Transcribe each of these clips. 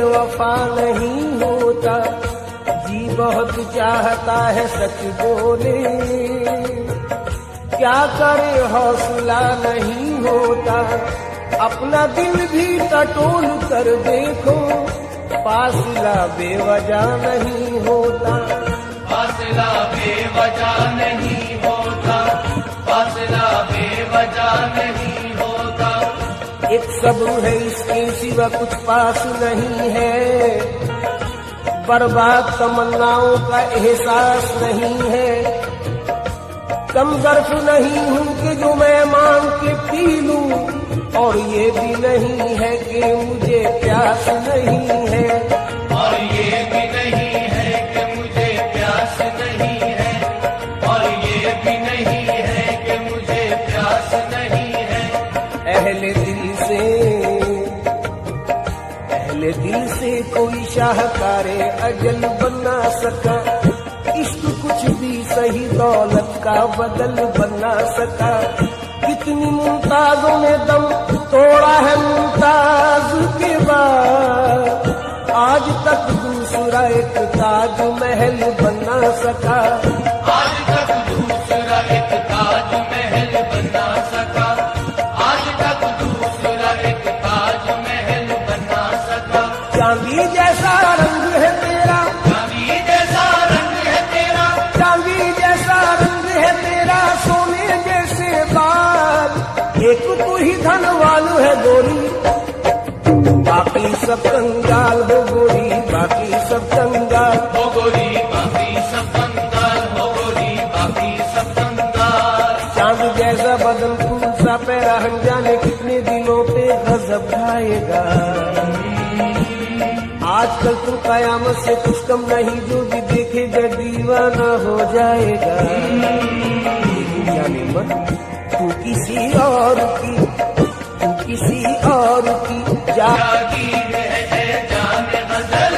वफा नहीं होता, जी बहुत चाहता है सच बोले, क्या करे हौसला नहीं होता, अपना दिल भी टटोल कर देखो, फासला बेवजह नहीं होता, फासला बेवजह नहीं होता, फासला बेवजह नहीं होता। एक सब्र है इसके सिवा कुछ पास नहीं है, बर्बाद तमन्नाओं का एहसास नहीं है, कम ज़र्फ नहीं हूँ कि जो मैं मांग के पी लूं, और ये भी नहीं है कि मुझे प्यास नहीं है, और ये भी नहीं है कि मुझे प्यास नहीं है, और ये भी नहीं है कि मुझे प्यास नहीं है। अहले दिल से कोई शाहकारे अजल बना सका, इश्क कुछ भी सही दौलत का बदल बना सका, कितनी मुमताजों ने दम तोड़ा है मुमताज के बाद, आज तक दूसरा एक ताज महल बना सका, आज तक दूसरा एक ताज महल बना सका, आज तक दूसरा एक ताज महल बना सका। चांदी जैसा रंग है तेरा, चांदी जैसा रंग है तेरा, चांदी जैसा रंग है तेरा, सोने जैसे बाल, एक तू ही धनवान है गोरी, बाकी सब कंगाल हो गोरी, बाकी सब कंगाल हो गोरी, बाकी सब कंगाल हो गोरी, बाकी सब कंगाल। चांद जैसा बदन फूल सा पैरा, हम जाने कितने दिनों पे गजब खाएगा, आजकल तुम कयामत से कुछ कम नहीं, जो भी देखेगा दीवाना हो जाएगा, जाने मन तू किसी और की, तू किसी और की जागीर है जाने गजल,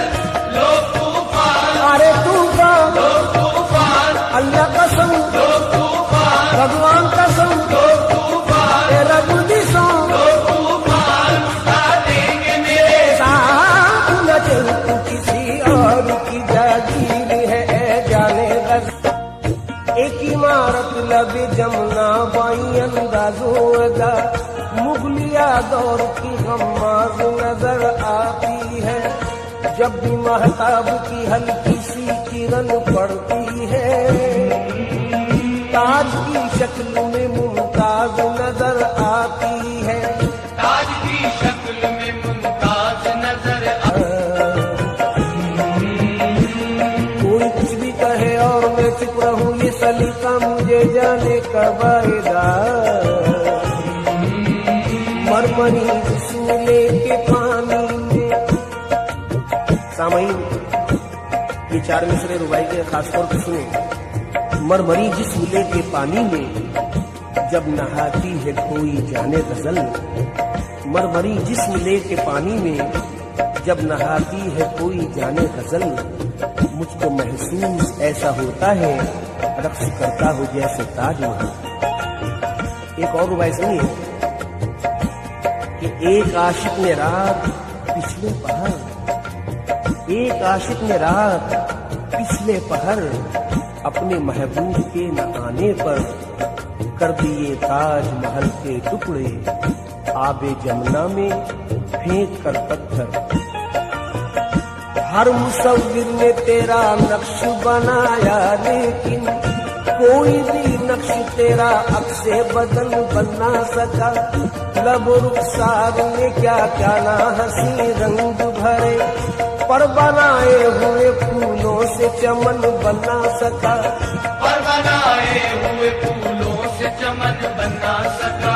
लो तूफान, अरे तूफान, लो तूफान, अल्लाह कसम, लो तूफान, भगवान कसम, लो तूफान, तेरा गुदिशों लो तूफान, उठा देंगे मेरे साथ न चल, तू किसी और की जागीर है जाने गजल। एक इमारत लबे जमुना बाई अंदाजों अदा, मुगलिया दौर की गम्माज नजर आती है, जब भी महताब की हल्की सी किरण पड़ती है, ताज की शक्ल में मुमताज नजर आती है, ताज की शक्ल में मुमताज नजर कोई कुछ भी कहे और मैं चुप रहूं, ये सलीका मुझे जाने कब आएगा, मरमरी जिस्म लेके पानी में। सामईन ये चार मिसरे रुबाई के खास तौर पर सुने। मरमरी जिस्म लेके पानी में, जब नहाती है कोई जाने गजल, मरमरी जिस्म लेके पानी में, जब नहाती है कोई जाने गजल, मुझको महसूस ऐसा होता है रक्स करता हो जैसे ताजमहल। एक और रुबाई सुनिए कि एक आशिक ने रात पिछले पहर, एक आशिक ने रात पिछले पहर, अपने महबूब के न आने पर कर दिए ताज महल के टुकड़े, आबे जमुना में फेंक कर पत्थर। हर मुसव्विर ने तेरा नक्श बनाया, लेकिन कोई भी नक्श तेरा अक्से बदल बना सका, लब रुखसार में क्या क्या ना हंसी रंग भरे, पर बनाए हुए फूलों से चमन बना सका। पर बनाए हुए फूलों से चमन बना सका,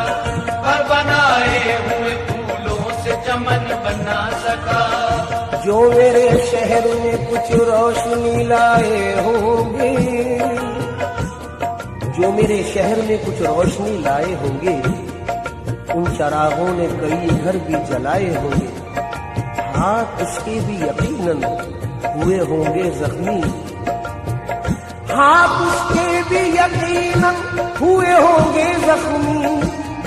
पर बनाए हुए फूलों से चमन बना सका। जो मेरे शहर में कुछ रोशनी लाए होंगे, जो मेरे शहर में कुछ रोशनी लाए होंगे, उन चरागों ने कई घर भी जलाए होंगे। हाथ उसके भी यकीनन हुए होंगे जख्मी, हाथ उसके भी यकीनन हुए होंगे जख्मी,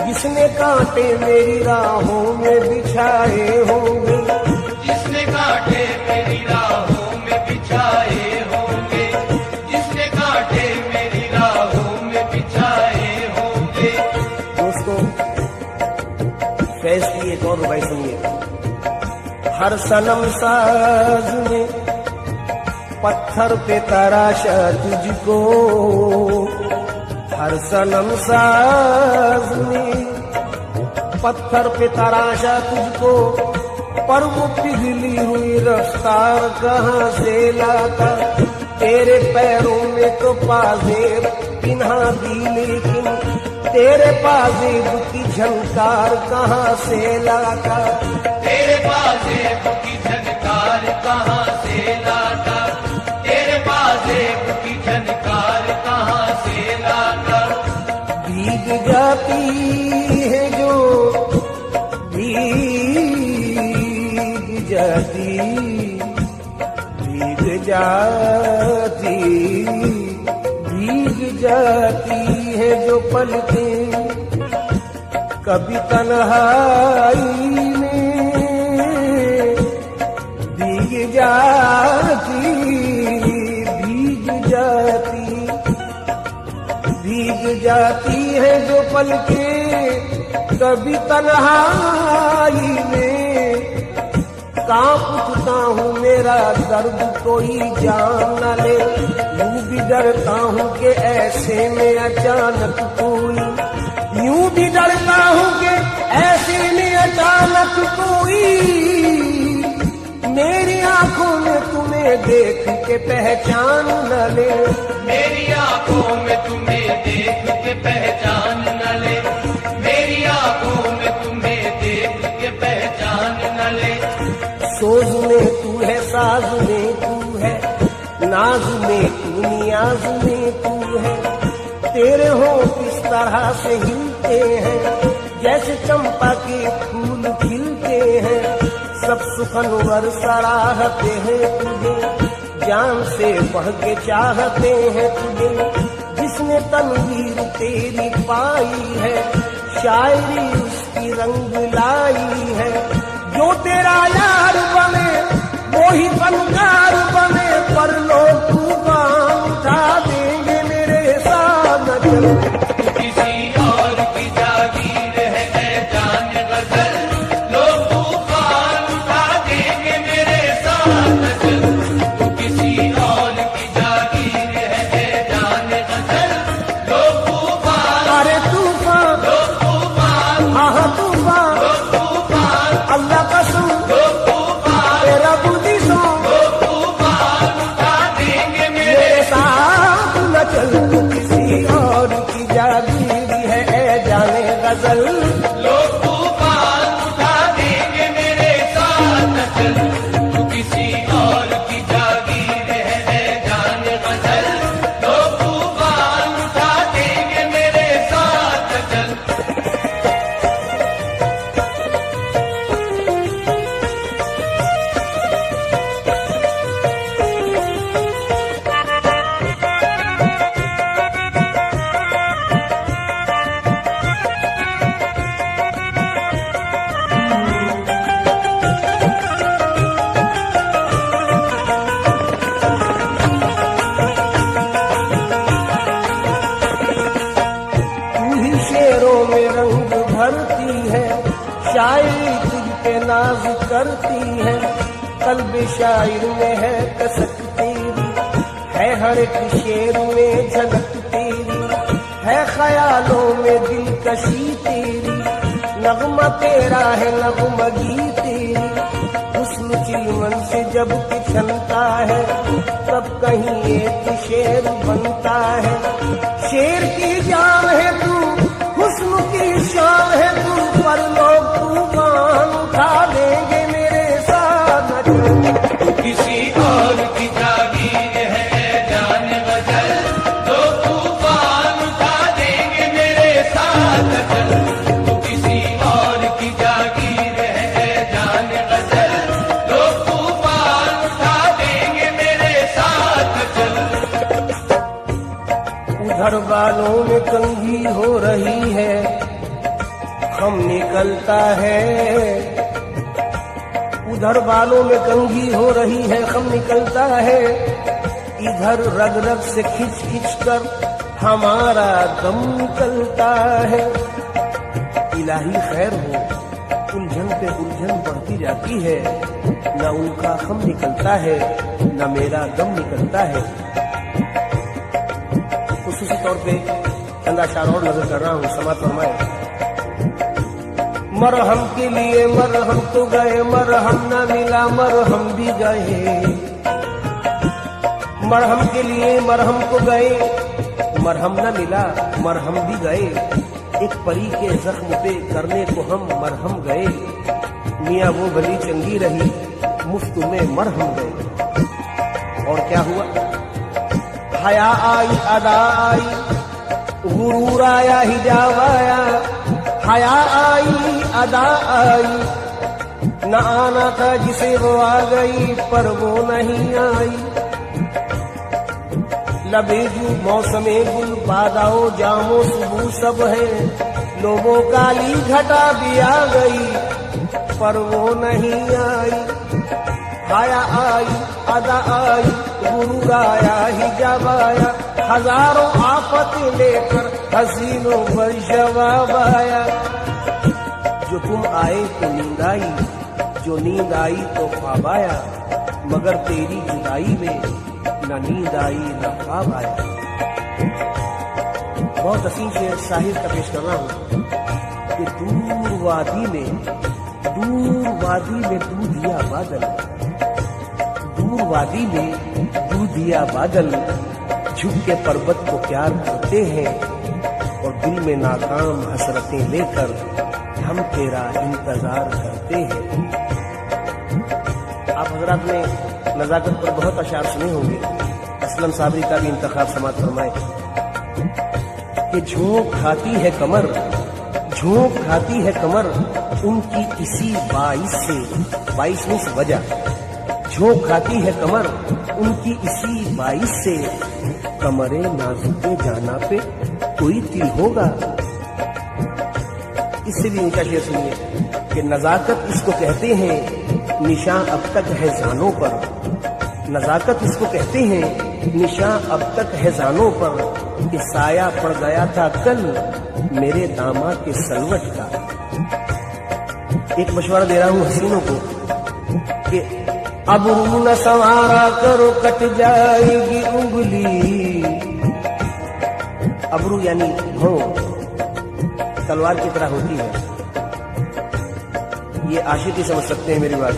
जिसने कांटे मेरी राहों में बिछाए होंगे, जिसने कांटे मेरी राहों में बिछाए होंगे, जिसने कांटे मेरी राहों में बिछाए होंगे। दोस्तों, फैज की एक और रुबाई सुनिए। हर सनम साज ने पत्थर पे तराशा तुझको, हर सनम साज ने पत्थर पे तराशा तुझको, पर वो पिघली हुई रफ्तार कहाँ से लाता। तेरे पैरों में तो पाजेब पिन्हा दी, लेकिन तेरे पाजेब की झंकार कहाँ से लाता। तेरे पाजेब की झनकार कहाँ से लाता, तेरे पाजेब की झनकार कहाँ से लाता। भीग जाती है जो भीग जाती, भीग जाती, भीग जाती है जो पलकें कभी तन्हाई में, भीग जाती, भीग जाती, भीग जाती है जो पलकें कभी तन्हाई में। कांप उठता हूँ मेरा दर्द कोई जान न ले, यूं भी डरता हूँ कि ऐसे में अचानक कोई, यूं भी डरता हूँ कि ऐसे में अचानक कोई मेरी आंखों में तुम्हें देख के पहचान न ले, मेरी आंखों में तुम्हें देख के पहचान न ले, मेरी आंखों में तुम्हें देख के पहचान न ले। सोज में तू है, साज में तू है, नाज में तू, नियाज में तू है। तेरे होंठ किस तरह से हिलते हैं, जैसे चंपा के फूल खिलते हैं। सब सुखनवर सराहते हैं तुझे, जान से बढ़ के चाहते हैं तुझे। जिसने तनवीर तेरी पाई है, शायरी उसकी रंग लाई है। जो तेरा यार बने वो ही फनकार बने, पर लोग तूफान उठा देंगे मेरे साथ न चल। किसी और की जागीर है जान गजल, लोग तूफान उठा देंगे मेरे साथ चल। किसी और की जागीर है जान गजल, लोग तूफान, अरे तूफान, लोग तूफान, हाँ तूफान, लोग तूफान, अल्लाह कसम लोग तूफान, तेरा बुद्धि सो लोग तूफान उठा देंगे मेरे मेरे साथ न चल। किसी और की जागीरी है ऐ जाने गजल, लोग तूफान उठा देंगे मेरे साथ चल। तू किसी और की जागीर है जान गजल, लोग तूफान उठा देंगे मेरे साथ चल। तू ही शेरों में रंग भरती है, शायरी तुझ पे नाज करती है। कल्ब शायर में है कसक तेरी, है हर एक शेर में झलक तेरी, है ख्यालों में दिलकशी तेरी। نغمہ تیرا ہے نغمگی تیری، حسن چلمن سے جب پچھلتا ہے تب کہیں ایک شیر بنتا ہے، شیر کی جان ہے تو حسن کی شان ہے تو، پر لوگ طوفان اٹھا دیں گے میرے ساتھ نہ چل۔ کسی اور کی جاگیر ہے جان غزل، تو طوفان اٹھا دیں گے میرے ساتھ چل۔ تو کسی اور کی جاگیر ہے جان غزل، تو طوفان اٹھا دیں گے میرے ساتھ چل۔ ادھر بالوں میں کنگھی ہو رہی ہے خم نکلتا ہے، ادھر بالوں میں کنگھی ہو رہی ہے خم نکلتا ہے، ادھر رگ رگ سے کھچ کھچ کر ہمارا دم نکلتا ہے۔ الہی خیر ہو، الجھن پہ الجھن بڑھتی جاتی ہے، نہ ان کا خم نکلتا ہے نہ میرا دم نکلتا ہے۔ خصوصی طور پہ چند اشعار اور نظر کر رہا ہوں، سماعت فرمائے۔ مرہم کے لیے مرہم تو گئے، مرہم نہ ملا مرہم بھی گئے، مرہم کے لیے مرہم تو گئے، مرہم نہ ملا مرہم بھی گئے، ایک پری کے زخم پہ کرنے کو ہم مرہم گئے، میاں وہ بھلی چنگی رہی مفت میں مرہم گئے۔ اور کیا ہوا؟ حیا آئی ادا آئی، غرور آیا حجاب آیا، حیا آئی ادا آئی، نہ آنا تھا جسے وہ آ گئی پر وہ نہیں آئی۔ لبے جو موسم گل باداؤ جامو صبح سب ہے، لوگوں کالی گھٹا بھی آ گئی پر وہ نہیں آئی۔ حیا آئی ادا آئی، غرور آیا حجاب آیا، ہزاروں آفت لے کر حسینوں پر جواب آیا۔ جو تم آئے تو نیند آئی، جو نیند آئی تو خواب آیا، مگر تیری جدائی میں نہ نیند آئی نہ خواب آیا۔ بہت حسین شعر شاہد کا پیش کر رہا ہوں کہ دور وادی میں دودھیا بادل، دور وادی میں دودھیا بادل جھک کے پربت کو پیار کرتے ہیں، اور دل میں ناکام حسرتیں لے کر ہم تیرا انتظار کرتے ہیں۔ آپ حضرات نے نزاکت پر بہت اشعار سنے ہوں گے، اسلم صابری کا بھی انتخاب سماعت فرمائے کہ جھونک کھاتی ہے کمر، جھونک کھاتی ہے کمر ان کی اسی باعث سے، باعث میں وجہ، جھونک کھاتی ہے کمر ان کی اسی باعث سے، کمرے نازک جانا پہ کوئی تل ہوگا۔ اس سے بھی اونچا شعر سنیے کہ نزاکت اس کو کہتے ہیں نشاں اب تک ہے زانوں پر، نزاکت اس کو کہتے ہیں نشاں اب تک ہے زانوں پر، کہ سایہ پڑ گیا تھا کل میرے داماد کے سلوٹ کا۔ ایک مشورہ دے رہا ہوں حسینوں کو کہ اب روح نہ سنوارا کرو کٹ جائے گی انگلی، ابرو یعنی بھو تلوار کی طرح ہوتی ہے، یہ عاشق ہی سمجھ سکتے ہیں میری بات۔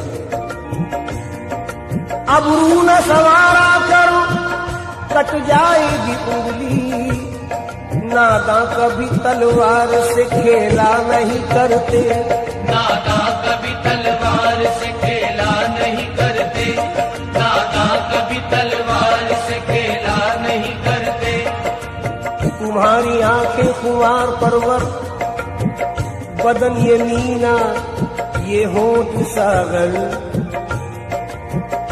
ابرو نہ سنوارا کرو کٹ جائے گی انگلی، ناداں کبھی تلوار سے کھیلا نہیں کرتے، ناداں کبھی تلوار سے کھیلا نہیں کرتے، ناداں کبھی تلوار سے کھیلا نہیں کرتے۔ تمہاری آنکھیں خمار پرور، بدن یہ مینا یہ ہونٹ ساغر،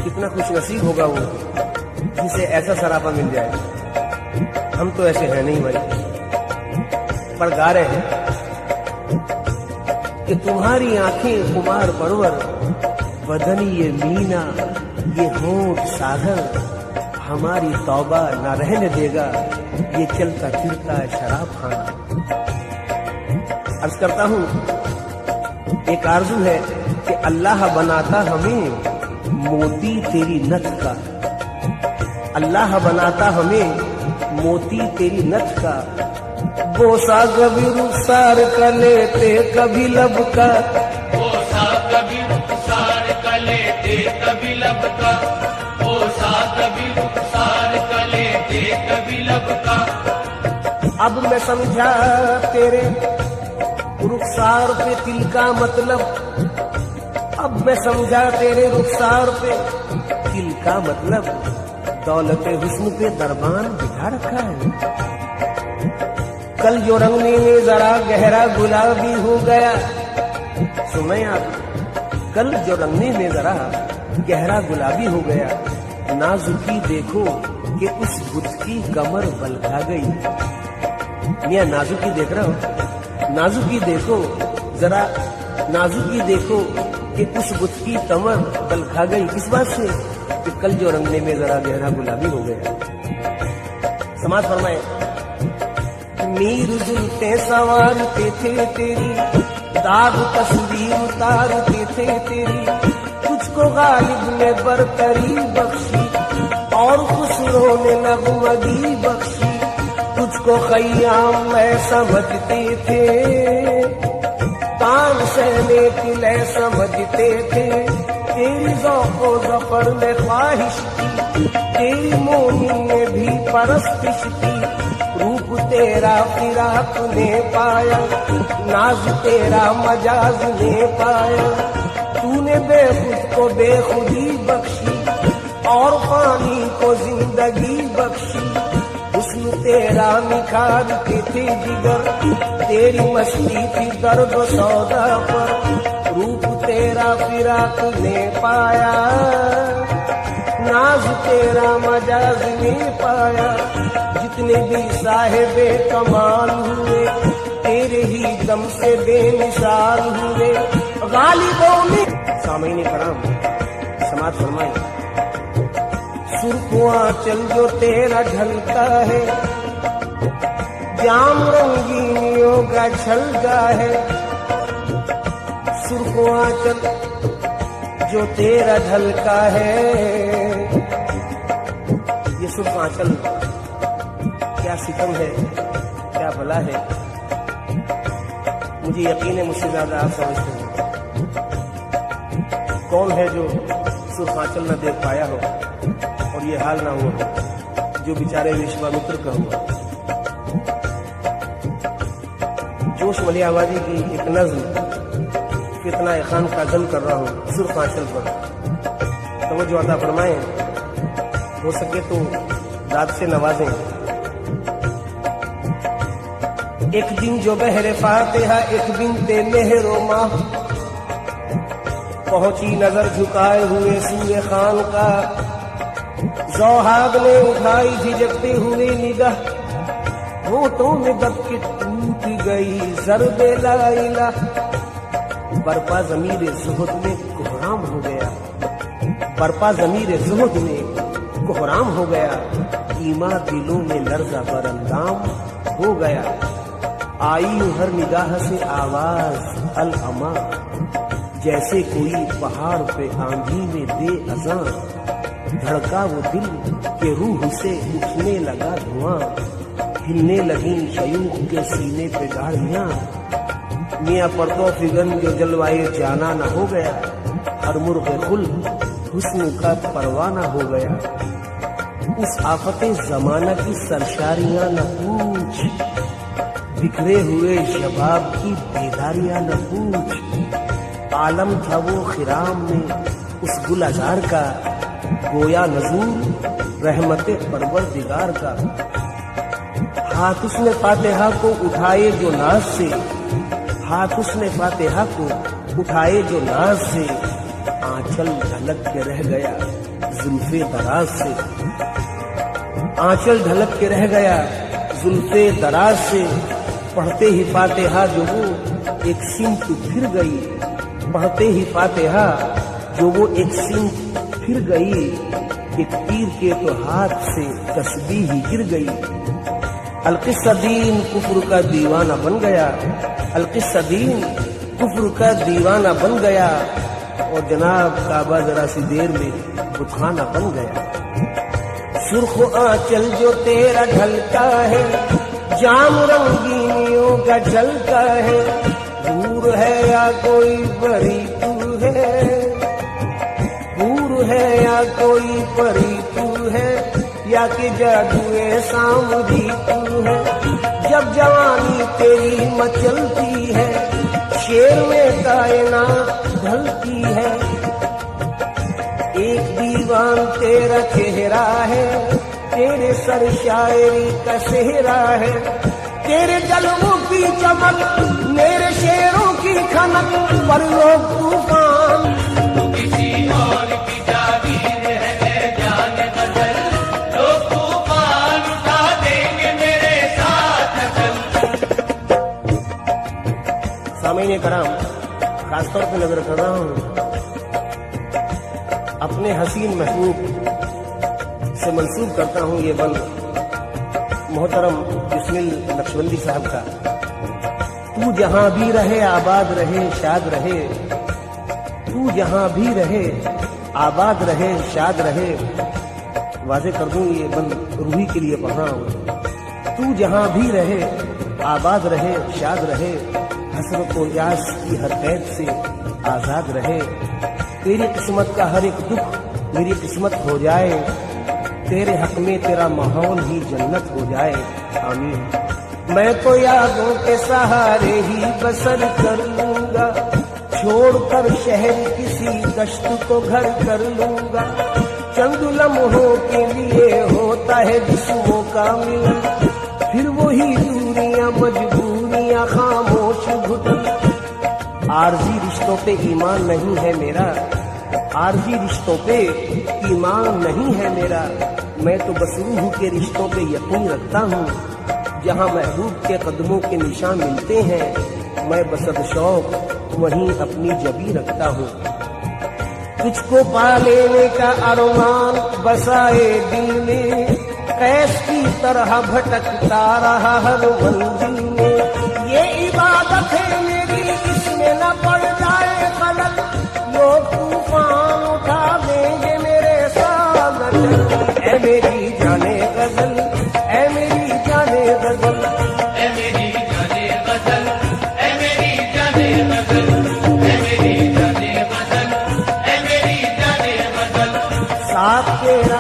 کتنا خوش نصیب ہوگا وہ جسے ایسا سراپا مل جائے۔ ہم تو ایسے ہیں نہیں بھائی، پر گا رہے ہیں کہ تمہاری آنکھیں خمار پرور، بدن یہ مینا یہ ہونٹ ساغر، ہماری توبہ نہ رہنے دے گا یہ چلتا پھرتا شراب خانہ۔ عرض کرتا ہوں ایک آرزو ہے کہ اللہ بناتا ہمیں موتی تیری نتھ کا، اللہ بناتا ہمیں موتی تیری نتھ کا، बोसा कभी रुखसार का लेते कभी लब का, ओसा कभी रुखसार का लेते कभी लब का, ओसा कभी रुखसार का लेते कभी लब का। अब मैं समझा तेरे रुखसार पे तिल का मतलब, अब मैं समझा तेरे रुखसार पे तिल का मतलब, दौलत हुस्न पे दरबान बिठा रखा है। कल जो रंगने में जरा गहरा गुलाबी हो गया, सुने आप, कल जो रंगने में जरा गहरा गुलाबी हो गया, नाजुकी देखो कि उस बुत की कमर बल खा गई। मियां नाजुकी देख रहा हो, नाजुकी देखो जरा, नाजुकी देखो कि उस बुत की कमर बल खा गई। किस बात से? कि कल जो रंगने में जरा गहरा गुलाबी हो गया। समाज फरमाए, मीर जुलते संवारते थे तेरी, दाग तस्वीर उतारते थे तेरी, तुझको गालिब ने बरतरी बख्शी और खुसरों ने नगमगी बख्शी, तुझको खय्याम में समझते थे, तान सहने की लय समझते थे, तेरी ज़ौक़ो ज़फ़र में ख्वाहिश की, तेरी मोमिन ने भी परस्तिश की, रूप तेरा फिराक ने पाया, नाज तेरा मजाज ने पाया, तूने बेखुद को बेखुदी बख्शी और पानी को जिंदगी बख्शी, हुस्न तेरा निखारते थे जिगर, तेरी मस्ती थी दर्द सौदा पर, रूप तेरा फिराक ने पाया, नाज तेरा मजाज ने पाया, जितने भी साहिबे कमाल हुए तेरे ही दम से बेमिसाल हुए, गालिबों ने। सामईन करम, समाज फरमाए, सुर्खुआ चल जो तेरा ढलता है, जाम रंगीनियों का छलका है, सुर्खुआ चल जो तेरा ढलका है। ये सुर्ख आंचल क्या सितम है, क्या भला है, मुझे यकीन है मुझसे ज्यादा आप समझते हैं। कौन है जो सुर्ख आंचल न देख पाया हो और ये हाल ना हुआ जो बेचारे विश्वामित्र का हुआ। जोश वली आबादी की एक नज्म कितना खान का गम कर रहा हूँ सुर्ख आंचल पर, तो वो जो अता फरमाए, हो सके तो दाद से नवाजें। एक दिन जो बहरे फातिहा एक बिनते मेहरो माह, पहुंची नजर झुकाए हुए सूर्य खान का, ज़ौहाब ने उठाई झिझकते हुए निगाह, होठों में दब के टूट गई ज़र्बे ला इलाह, बरपा ज़मीर ज़ुहद में कोहराम हो गया, बरपा ज़मीर ज़ुहद में कोहराम हो गया, ईमा दिलों में लर्ज़ा बरंदाम हो गया, आई हर निगाह से आवाज अल अमा, जैसे कोई पहाड़ पे आंधी में दे अज़ां, धड़का वो दिल के रूह से उठने लगा धुआं, हिलने लगी शयूख के सीने पे गाड़ियां, मियां पर्दों फिगन जो जलवाए जाना न हो गया, हर मुर्ग़े खुल हुस्न का परवाना हो गया, उस आफते जमाना की सरशारियां न पूछ, बिखरे हुए शबाब की बेदारियां न पूछ, आलम था वो खिराम में उस गुल अज़ार का, गोया नजूर रहमत परवरदिगार का, हाथ उसने फातिहा को उठाए जो नाज से, हाथ उसने फातिहा को उठाए जो नाज से, आंचल ढलक के रह गया जुल्फे दराज से, आंचल ढलक के रह गया जुल्फे दराज से, पढ़ते ही फातिहा जो वो एक सिमत फिर गई, पढ़ते ही फातिहा जो वो एक सिमत फिर गई, एक तीर के तो हाथ से तस्बीह ही गिर गई, अलकिस्सदीन कुफ्र का दीवाना बन गया, अलकिस्सदीन कुफ्र का दीवाना बन गया, और जनाब काबा जरा सी देर में बुतखाना बन गया। सुर्ख आंचल जो तेरा ढलता है, जाम रंगीनियों का झलका है, दूर है या कोई परी तू है, दूर है या कोई परी तू है, या कि जादुए सामरी तू है। जब जवानी तेरी मचलती है, शेर में कायनात ढलती है। एक दीवान तेरा चेहरा है, तेरे सर शायरी का सेहरा है, तेरे जलवों की चमक, मेरे शेरों की खनक, पर लोग तूफान तू किसी और की जागीर है जाने बदल, लोग तूफान उठा देंगे मेरे साथ चल। सामीन कराम, खासतौर पर नजर कर रहा हूं अपने हसीन महबूब से मंसूब करता हूं ये बंद मोहतरम बिस्मिल नक्शबंदी साहब का। तू जहां भी रहे आबाद रहे शाद रहे, तू जहां भी रहे आबाद रहे शाद रहे। वाजे कर दूं ये बंद रूही के लिए पढ़ रहा हूं। तू जहां भी रहे आबाद रहे शाद रहे, हसरत व यास की हर कैद से आजाद रहे। तेरी किस्मत का हर एक दुख मेरी किस्मत हो जाए, तेरे हक में तेरा माहौल ही जन्नत हो जाए। आमीन। मैं तो यादों के सहारे ही बसर कर लूंगा, छोड़कर शहर किसी कष्ट को घर कर लूंगा। चंद लम्हों के लिए होता है जिस्मों का मिलन, फिर वही दूरियां मजबूरियां खामोश घुटन। आरजी रिश्तों पे ईमान नहीं है मेरा, आरजी रिश्तों पे ईमान नहीं है मेरा। मैं तो बस रूह के रिश्तों पे यकीन रखता हूँ, जहाँ महबूब के कदमों के निशान मिलते हैं, मैं बसद शौक वहीं अपनी जबी रखता हूँ। तुझको पा लेने का अरमान बसाए दिल में, कैस की तरह भटकता रहा हर मंजिल में। ये इबादत है मेरी, इसमें न पड़ जाए खलल, लोग तूफान उठा देंगे मेरे साथ। ऐ मेरी जाने गजल, ऐ मेरी जाने गजल, ऐ मेरी जाने गजल, ऐ मेरी जाने गजल, ऐ मेरी जाने गजल, ऐ मेरी जाने गजल। साथ तेरा।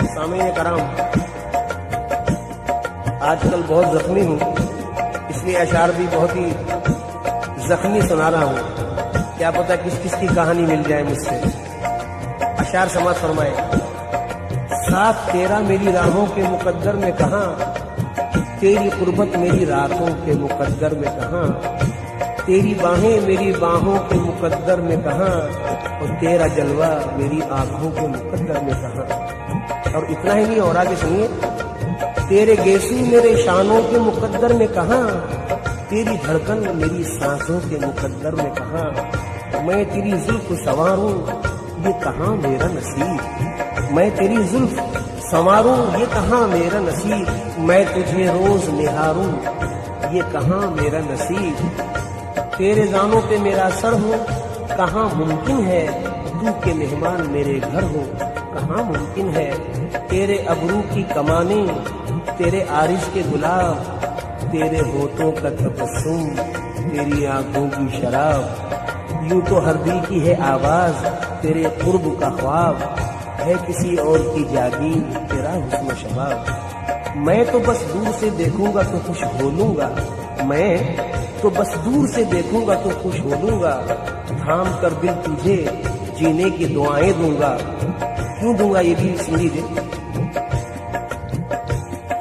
सामीन कराम, आजकल बहुत जख्मी हूँ, इसलिए अशार भी बहुत ही जख्मी सुना रहा हूँ। क्या पता किस किस की कहानी मिल जाए मुझसे। अशार समाज फरमाए। साथ तेरा मेरी राहों के मुकद्दर में कहाँ, तेरी कुर्बत मेरी रातों के मुकद्दर में कहाँ, तेरी बाहें मेरी बाहों के मुकद्दर में कहाँ, और तेरा जलवा मेरी आंखों के मुकद्दर में कहाँ। और इतना ही नहीं, और आगे सुनिए। तेरे गेसू मेरे शानों के मुकद्दर में कहाँ, तेरी धड़कन मेरी सांसों के मुकद्दर में कहाँ। मैं तेरी जुल्फ संवारूं ये कहाँ मेरा नसीब, मैं तेरी जुल्फ संवारूं ये कहाँ मेरा नसीब। मैं तुझे रोज निहारूं ये कहाँ मेरा नसीब। तेरे जानों पे मेरा सर हो, कहाँ मुमकिन है तू के मेहमान मेरे घर हो, कहाँ मुमकिन है। तेरे अबरू की कमाने, तेरे आरिश के गुलाब, तेरे होठों का तबस्सुम, तेरी आंखों की शराब। यूं तो हर दिल की है आवाज, तेरे कुर्ब का ख्वाब, है किसी और की जागीर तेरा हुस्न शबाब। मैं तो बस दूर से देखूंगा तो खुश हो लूंगा, मैं तो बस दूर से देखूंगा तो खुश हो लूंगा। थाम कर दिल तुझे जीने की दुआएं दूंगा। क्यों दूंगा ये भी सुन लीजिए।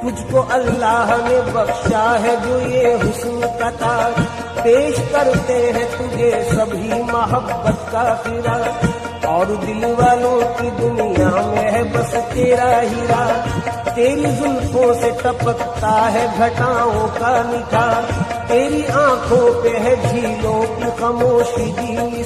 तुझको अल्लाह ने बख्शा है जो ये हुस्न का ताज, पेश करते हैं तुझे सभी मोहब्बत का फिरा। और दिल वालों की दुनिया में है बस तेरा हीरा, तेरी जुल्फों से टपकता है घटाओं का निखार, तेरी आंखों पे है झीलों की खामोशी दी।